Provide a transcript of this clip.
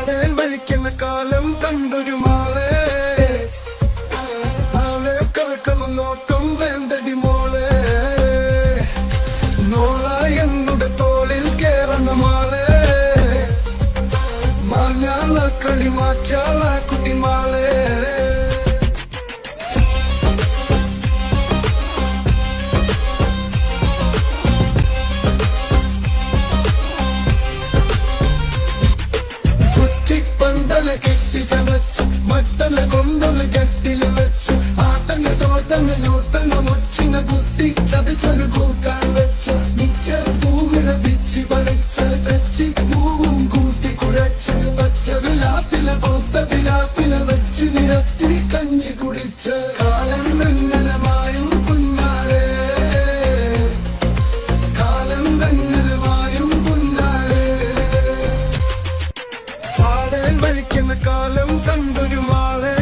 പാടേൽ വലിക്കുന്ന കാലം കണ്ടൊരു മാളെ ആളെ കറക്കം നോട്ടം വേണ്ടടി മോളെ നോള എന്നുടെ തോളിൽ കേറുന്ന മാളെ മാഞ്ഞാള കളി മാറ്റാള കുട്ടി മാളെ കെട്ടി ചതച്ചു മട്ടല കൊണ്ടൊന്ന് കെട്ടില് വെച്ചു ആട്ടങ്ങ തോട്ടങ്ങ ഞോട്ടങ്ങ മൊച്ചിങ്ങ കുത്തി ചതച്ചൊരു കൂട്ടാൻ വെച്ചു മിച്ചർ പൂവില പിച്ചി പറിച്ച് തെച്ചി പൂവും കൂട്ടി കുഴച്ച് പച്ചൊരു ലാപ്പില പൊത്ത പിലാപ്പില വെച്ച് നിരത്തി കഞ്ഞി കുടിച്ച് കാലം വെങ്ങനമായും കുഞ്ഞാളെ കാലം വെങ്ങനമായും കുഞ്ഞാളെ പാടേൽ വലിക്കുന്ന കാലം കണ്ടൊരു മാളെ